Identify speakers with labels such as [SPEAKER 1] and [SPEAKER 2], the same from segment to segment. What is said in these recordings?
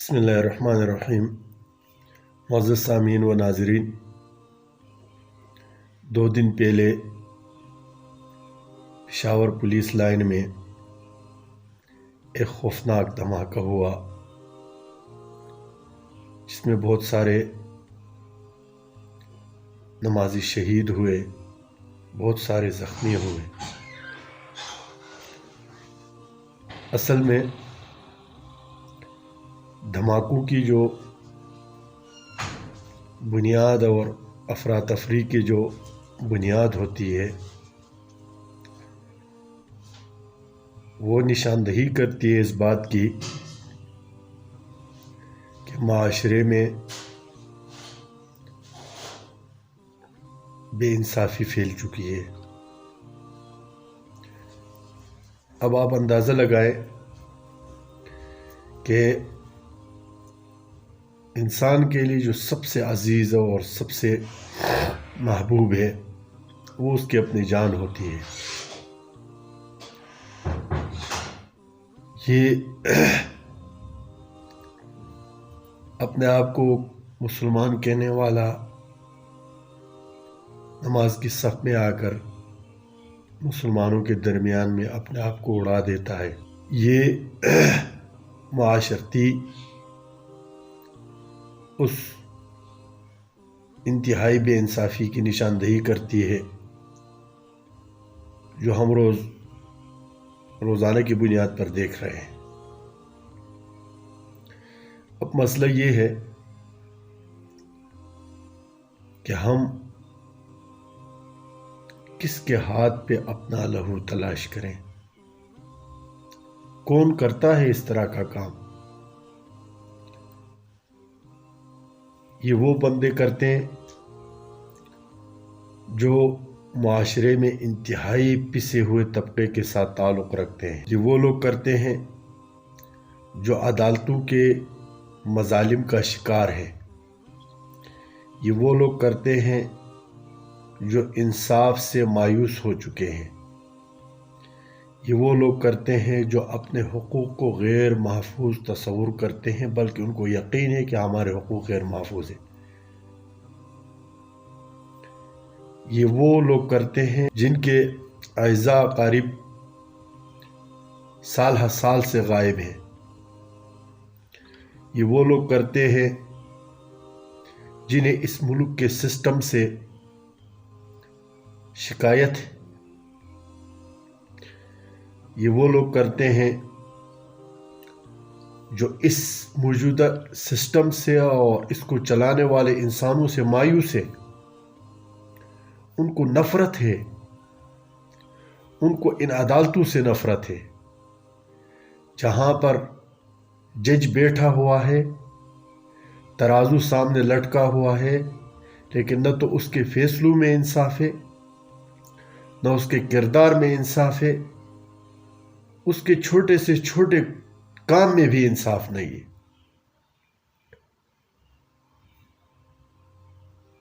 [SPEAKER 1] बसमिल्लाहिर्रहमानिर्रहीम। मुअज़्ज़ज़ सामीन व नाज़रीन, 2 दिन पहले पेशावर पुलिस लाइन में एक खौफनाक धमाका हुआ जिसमें बहुत सारे नमाजी शहीद हुए, बहुत सारे ज़ख्मी हुए। असल में धमाकों की जो बुनियाद और अफरा तफरी की जो बुनियाद होती है वो निशानदही करती है इस बात की कि माशरे में बेइंसाफ़ी फैल चुकी है। अब आप अंदाज़ा लगाएं कि इंसान के लिए जो सबसे अजीज़ और सबसे महबूब है वो उसकी अपनी जान होती है। ये अपने आप को मुसलमान कहने वाला नमाज की सफ में आकर मुसलमानों के दरमियान में अपने आप को उड़ा देता है। ये माशरती उस इंतहाई बेइंसाफ़ी की निशानदही करती है जो हम रोज़ाना की बुनियाद पर देख रहे हैं। अब मसला ये है कि हम किसके हाथ पे अपना लहू तलाश करें। कौन करता है इस तरह का काम? ये वो बंदे करते हैं जो माशरे में इंतहाई पिसे हुए तबके के साथ ताल्लुक़ रखते हैं। ये वो लोग करते हैं जो अदालतों के मजालिम का शिकार है। ये वो लोग करते हैं जो इंसाफ से मायूस हो चुके हैं। ये वो लोग करते हैं जो अपने हुकूक को गैर महफूज तस्वुर करते हैं, बल्कि उनको यकीन है कि हमारे हुकूक गैर महफूज है। ये वो लोग करते हैं जिनके अज़ा क़रीब साल हर साल से गायब हैं। ये वो लोग करते हैं जिन्हें इस मुल्क के सिस्टम से शिकायत है। ये वो लोग करते हैं जो इस मौजूदा सिस्टम से और इसको चलाने वाले इंसानों से मायूस है। उनको नफ़रत है, उनको इन अदालतों से नफ़रत है जहाँ पर जज बैठा हुआ है, तराजू सामने लटका हुआ है, लेकिन न तो उसके फैसलों में इंसाफ है, न उसके किरदार में इंसाफ है, उसके छोटे से छोटे काम में भी इंसाफ नहीं है।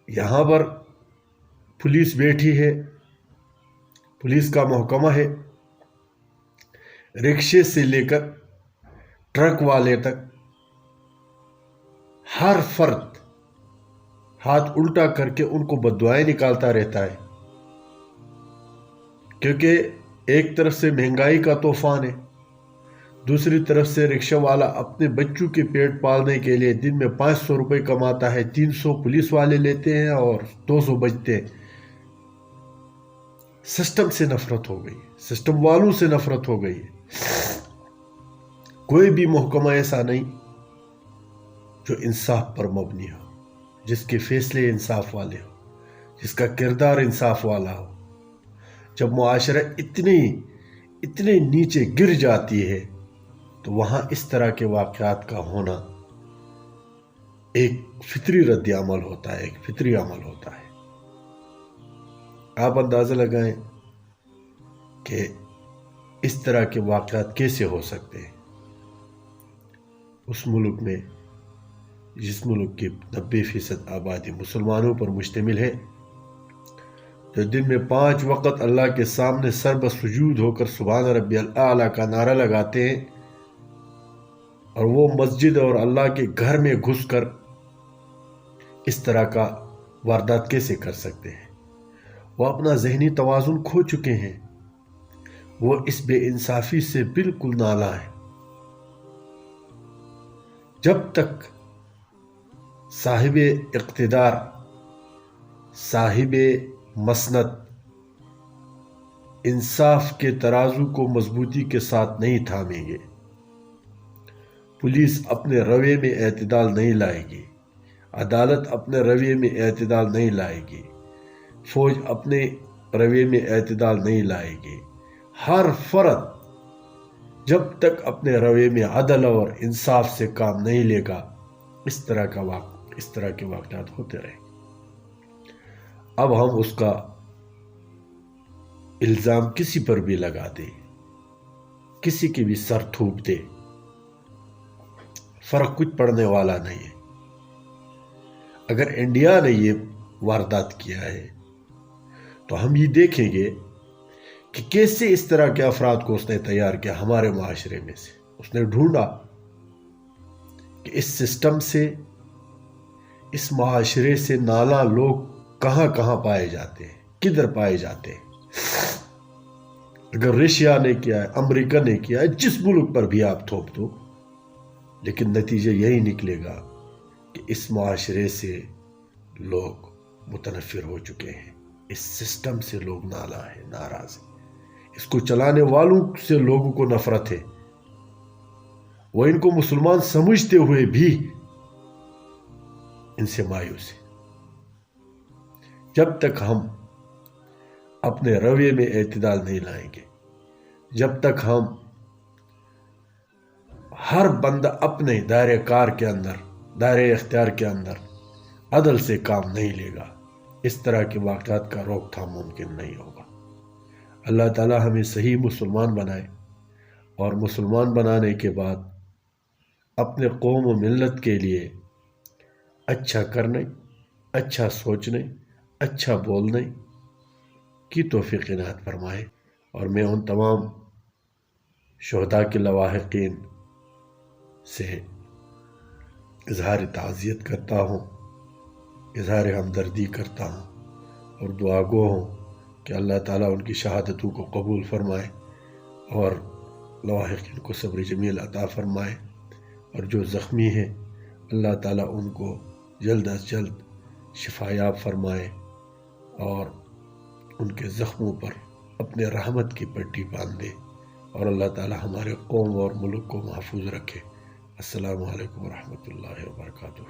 [SPEAKER 1] यहाँ पर पुलिस बैठी है, पुलिस का महकमा है, रिक्शे से लेकर ट्रक वाले तक हर फर्द हाथ उल्टा करके उनको बद्दुआएं निकालता रहता है, क्योंकि एक तरफ से महंगाई का तूफान है, दूसरी तरफ से रिक्शा वाला अपने बच्चों के पेट पालने के लिए दिन में 500 रुपये कमाता है, 300 पुलिस वाले लेते हैं और 200 बचते हैं। सिस्टम से नफरत हो गई, सिस्टम वालों से नफरत हो गई। कोई भी महकमा ऐसा नहीं जो इंसाफ पर मबनी हो, जिसके फैसले इंसाफ वाले हो, जिसका किरदार इंसाफ वाला हो। जब मुआशरा इतने नीचे गिर जाती है तो वहां इस तरह के वाक़यात का होना एक फितरी रद्द अमल होता है, एक फितरी अमल होता है। आप अंदाज़ा लगाएं कि इस तरह के वाक़यात कैसे हो सकते हैं उस मुल्क में जिस मुल्क की 90% आबादी मुसलमानों पर मुश्तमिल है, जो दिन में 5 वक़्त अल्लाह के सामने सर बसुजूद होकर सुभान रब्बियल आला का नारा लगाते हैं اور وہ مسجد اور اللہ کے گھر میں گھس کر اس طرح کا واردات کیسے کر سکتے ہیں؟ وہ اپنا ذہنی توازن کھو چکے ہیں، وہ اس بے انصافی سے بالکل نالاں ہیں۔ جب تک صاحب اقتدار، صاحب مسند انصاف کے ترازو کو مضبوطی کے ساتھ نہیں تھامیں گے، پولیس اپنے رویے میں اعتدال نہیں لائے گی، عدالت اپنے رویے میں اعتدال نہیں لائے گی، فوج اپنے رویے میں اعتدال نہیں لائے گی، ہر فرد جب تک اپنے رویے میں عدل اور انصاف سے کام نہیں لے گا، اس طرح کے واقعات ہوتے رہیں۔ اب ہم اس کا الزام کسی پر بھی لگا دیں، کسی کی بھی سر تھوپ دے، فرق کچھ پڑنے والا نہیں ہے۔ اگر انڈیا نے یہ واردات کیا ہے تو ہم یہ دیکھیں گے کہ کیسے اس طرح کے افراد کو اس نے تیار کیا ہمارے معاشرے میں سے۔ اس نے ڈھونڈا کہ اس سسٹم سے، اس معاشرے سے نالاں لوگ کہاں کہاں پائے جاتے ہیں، کدھر پائے جاتے ہیں۔ اگر رشیا نے کیا ہے، امریکہ نے کیا ہے، جس ملک پر بھی آپ تھوپ دو، لیکن نتیجہ یہی نکلے گا کہ اس معاشرے سے لوگ متنفر ہو چکے ہیں، اس سسٹم سے لوگ نالاں ہیں، ناراض ہیں، اس کو چلانے والوں سے لوگوں کو نفرت ہے۔ وہ ان کو مسلمان سمجھتے ہوئے بھی ان سے مایوس ہے۔ جب تک ہم اپنے رویے میں اعتدال نہیں لائیں گے، جب تک ہم ہر بندہ اپنے دائرۂ کار کے اندر، دائرۂ اختیار کے اندر عدل سے کام نہیں لے گا، اس طرح کے واقعات کا روک تھام ممکن نہیں ہوگا۔ اللہ تعالی ہمیں صحیح مسلمان بنائے، اور مسلمان بنانے کے بعد اپنے قوم و ملت کے لیے اچھا کرنے، اچھا سوچنے، اچھا بولنے کی توفیق عنایت فرمائے۔ اور میں ان تمام شہداء کے لواحقین سے اظہار تعزیت کرتا ہوں، اظہار ہمدردی کرتا ہوں، اور دعا گو ہوں کہ اللہ تعالیٰ ان کی شہادتوں کو قبول فرمائے اور لواحقین کو صبر جمیل عطا فرمائے، اور جو زخمی ہیں اللہ تعالیٰ ان کو جلد از جلد شفا یاب فرمائے اور ان کے زخموں پر اپنے رحمت کی پٹی باندھ دے، اور اللہ تعالیٰ ہمارے قوم اور ملک کو محفوظ رکھے۔ السلام علیکم ورحمۃ اللہ وبرکاتہ۔